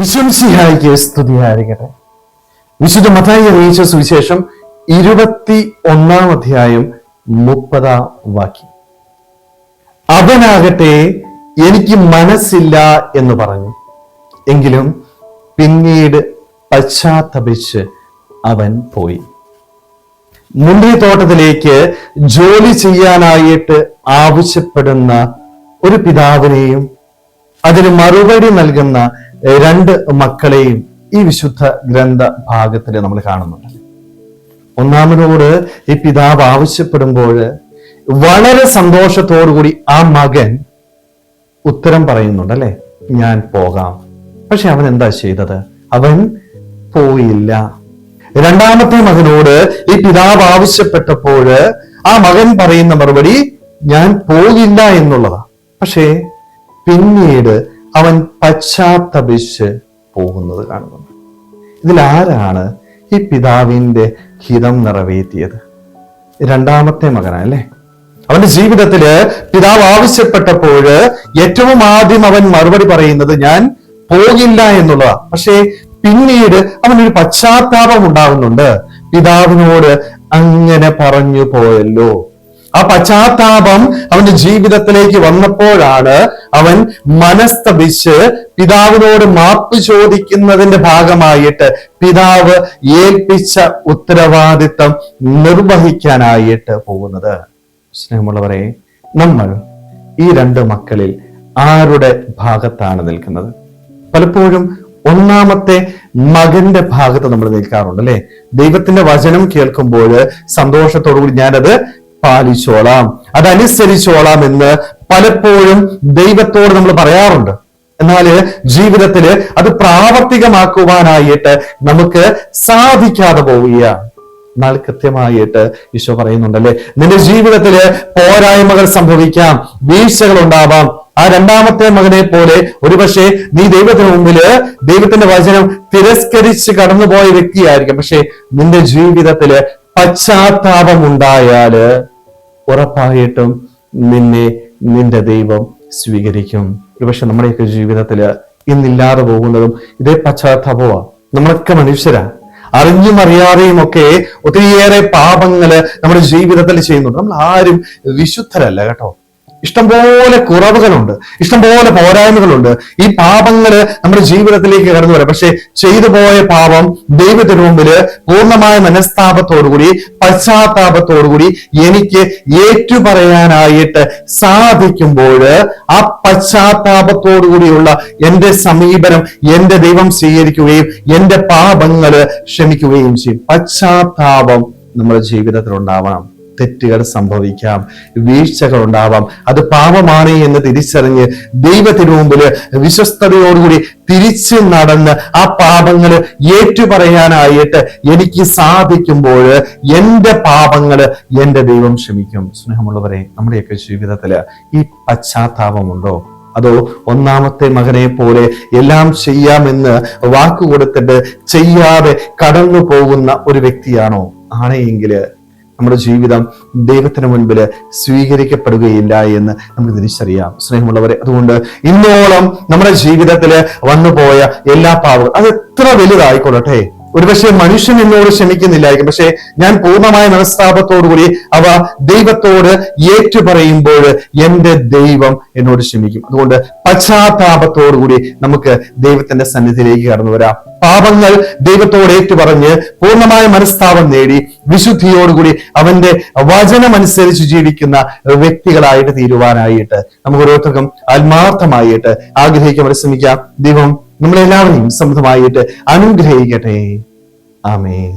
ഈശ്വംസിഹായിക്ക് സ്തുതിയായിരിക്കട്ടെ. വിശുദ്ധ മത്തായി അറിയിച്ച സുവിശേഷം 21 അധ്യായം 30 വാക്യം. അവനാകട്ടെ എനിക്ക് മനസ്സില്ല എന്ന് പറഞ്ഞു. എങ്കിലും പിന്നീട് പശ്ചാത്തപിച്ച് അവൻ പോയി. മുന്തിരിത്തോട്ടത്തിലേക്ക് ജോലി ചെയ്യാനായിട്ട് ആവശ്യപ്പെടുന്ന ഒരു പിതാവിനെയും അതിന് മറുപടി നൽകുന്ന 2 മക്കളെയും ഈ വിശുദ്ധ ഗ്രന്ഥ ഭാഗത്തിൽ നമ്മൾ കാണുന്നുണ്ട്. ഒന്നാമനോട് ഈ പിതാവ് ആവശ്യപ്പെടുമ്പോൾ വളരെ സന്തോഷത്തോടുകൂടി ആ മകൻ ഉത്തരം പറയുന്നുണ്ട്, അല്ലെ, ഞാൻ പോകാം. പക്ഷെ അവൻ എന്താ ചെയ്തത്? അവൻ പോയില്ല. രണ്ടാമത്തെ മകനോട് ഈ പിതാവ് ആവശ്യപ്പെട്ടപ്പോൾ ആ മകൻ പറയുന്ന മറുപടി ഞാൻ പോകില്ല എന്നുള്ളതാണ്. പക്ഷേ പിന്നീട് അവൻ പശ്ചാത്തപിച്ച് പോകുന്നത് കാണുന്നു. ഇതിലാരാണ് ഈ പിതാവിന്റെ ഹിതം നിറവേറ്റിയത്? രണ്ടാമത്തെ മകനാണ്, അല്ലേ? അവന്റെ ജീവിതത്തില് പിതാവ് ആവശ്യപ്പെട്ടപ്പോൾ ഏറ്റവും ആദ്യം അവൻ മറുപടി പറയുന്നത് ഞാൻ പോകില്ല എന്നുള്ളതാണ്. പക്ഷേ പിന്നീട് അവനൊരു പശ്ചാത്താപം ഉണ്ടാകുന്നുണ്ട്. പിതാവിനോട് അങ്ങനെ പറഞ്ഞു പോയല്ലോ. ആ പശ്ചാത്താപം അവന്റെ ജീവിതത്തിലേക്ക് വന്നപ്പോഴാണ് അവൻ മനസ്തപിച്ച് പിതാവിനോട് മാപ്പ് ചോദിക്കുന്നതിന്റെ ഭാഗമായിട്ട് പിതാവ് ഏൽപ്പിച്ച ഉത്തരവാദിത്തം നിർവഹിക്കാനായിട്ട് പോകുന്നത്. സ്നേഹമുള്ളവരെ, നമ്മൾ ഈ 2 മക്കളിൽ ആരുടെ ഭാഗത്താണ് നിൽക്കുന്നത്? പലപ്പോഴും ഒന്നാമത്തെ മകന്റെ ഭാഗത്ത് നമ്മൾ നിൽക്കാറുണ്ട്, അല്ലെ? ദൈവത്തിന്റെ വചനം കേൾക്കുമ്പോൾ സന്തോഷത്തോടുകൂടി ഞാനത് പാലിച്ചോളാം, അതനുസരിച്ചോളാം എന്ന് പലപ്പോഴും ദൈവത്തോട് നമ്മൾ പറയാറുണ്ട്. എന്നാല് ജീവിതത്തില് അത് പ്രാവർത്തികമാക്കുവാനായിട്ട് നമുക്ക് സാധിക്കാതെ പോവുകയാണ്. എന്നാൽ കൃത്യമായിട്ട് ഈശോ പറയുന്നുണ്ടല്ലേ, നിന്റെ ജീവിതത്തില് പോരായ്മകൾ സംഭവിക്കാം, വീഴ്ചകൾ ഉണ്ടാവാം. ആ രണ്ടാമത്തെ മകനെ പോലെ ഒരുപക്ഷെ നീ ദൈവത്തിന് മുമ്പില് ദൈവത്തിന്റെ വചനം തിരസ്കരിച്ച് കടന്നുപോയ വ്യക്തിയായിരിക്കും. പക്ഷെ നിന്റെ ജീവിതത്തില് പശ്ചാത്താപം ഉണ്ടായാല് ഉറപ്പായിട്ടും നിന്റെ ദൈവം സ്വീകരിക്കും. ഒരുപക്ഷെ നമ്മുടെയൊക്കെ ജീവിതത്തില് ഇന്നില്ലാതെ പോകുന്നതും ഇതേ പശ്ചാത്താപമാണ്. നമ്മളൊക്കെ മനുഷ്യരാ, അറിഞ്ഞും അറിയാതെയും ഒക്കെ ഒത്തിരിയേറെ പാപങ്ങള് നമ്മുടെ ജീവിതത്തിൽ ചെയ്യുന്നുണ്ട്. നമ്മൾ ആരും വിശുദ്ധരല്ല കേട്ടോ. ഇഷ്ടംപോലെ കുറവുകളുണ്ട്, ഇഷ്ടംപോലെ പോരായ്മകളുണ്ട്. ഈ പാപങ്ങള് നമ്മുടെ ജീവിതത്തിലേക്ക് കടന്നു വരാം. പക്ഷെ ചെയ്തു പോയ പാപം ദൈവത്തിന് മുമ്പില് പൂർണ്ണമായ മനസ്താപത്തോടുകൂടി പശ്ചാത്താപത്തോടുകൂടി എനിക്ക് ഏറ്റുപറയാനായിട്ട് സാധിക്കുമ്പോൾ ആ പശ്ചാത്താപത്തോടുകൂടിയുള്ള എന്റെ സമീപനം എന്റെ ദൈവം സ്വീകരിക്കുകയും എന്റെ പാപങ്ങള് ക്ഷമിക്കുകയും ചെയ്യും. പശ്ചാത്താപം നമ്മുടെ ജീവിതത്തിൽ ഉണ്ടാവണം. തെറ്റുകൾ സംഭവിക്കാം, വീഴ്ചകൾ ഉണ്ടാവാം. അത് പാപമാണ് എന്ന് തിരിച്ചറിഞ്ഞ് ദൈവത്തിന് മുമ്പില് വിശ്വസ്തയോടുകൂടി തിരിച്ചു നടന്ന് ആ പാപങ്ങള് ഏറ്റുപറയാനായിട്ട് എനിക്ക് സാധിക്കുമ്പോൾ എന്റെ പാപങ്ങള് എന്റെ ദൈവം ക്ഷമിക്കും. സ്നേഹമുള്ളവരെ, നമ്മുടെയൊക്കെ ജീവിതത്തില് ഈ പശ്ചാത്താപമുണ്ടോ? അതോ ഒന്നാമത്തെ മകനെ പോലെ എല്ലാം ചെയ്യാമെന്ന് വാക്കുകൊടുത്തിട്ട് ചെയ്യാതെ കടന്നു പോകുന്ന ഒരു വ്യക്തിയാണോ? ആണെങ്കിൽ നമ്മുടെ ജീവിതം ദൈവത്തിന് മുൻപിൽ സ്വീകരിക്കപ്പെടുകയില്ല എന്ന് നമുക്ക് തിരിച്ചറിയാം. സ്നേഹമുള്ളവരെ, അതുകൊണ്ട് ഇന്നോളം നമ്മുടെ ജീവിതത്തിൽ വന്നുപോയ എല്ലാ പാവങ്ങളും അത് എത്ര വലുതായിക്കൊള്ളട്ടെ, ഒരുപക്ഷെ മനുഷ്യൻ എന്നോട് ക്ഷമിക്കുന്നില്ലായിരിക്കും, പക്ഷെ ഞാൻ പൂർണ്ണമായ മനസ്താപത്തോടുകൂടി അവ ദൈവത്തോട് ഏറ്റുപറയുമ്പോൾ എന്റെ ദൈവം എന്നോട് ക്ഷമിക്കും. അതുകൊണ്ട് പശ്ചാത്താപത്തോടുകൂടി നമുക്ക് ദൈവത്തിന്റെ സന്നിധിയിലേക്ക് കടന്നു വരാം. പാപങ്ങൾ ദൈവത്തോട് ഏറ്റുപറഞ്ഞ് പൂർണ്ണമായ മനസ്താപം നേടി വിശുദ്ധിയോടുകൂടി അവന്റെ വചനമനുസരിച്ച് ജീവിക്കുന്ന വ്യക്തികളായിട്ട് തീരുവാനായിട്ട് നമുക്ക് ഓരോരുത്തർക്കും ആത്മാർത്ഥമായിട്ട് ആഗ്രഹിക്കാൻ പരിശ്രമിക്കാം. ദൈവം നമ്മളെല്ലാവരെയും സമൃദ്ധമായിട്ട് അനുഗ്രഹിക്കട്ടെ. ആമേൻ.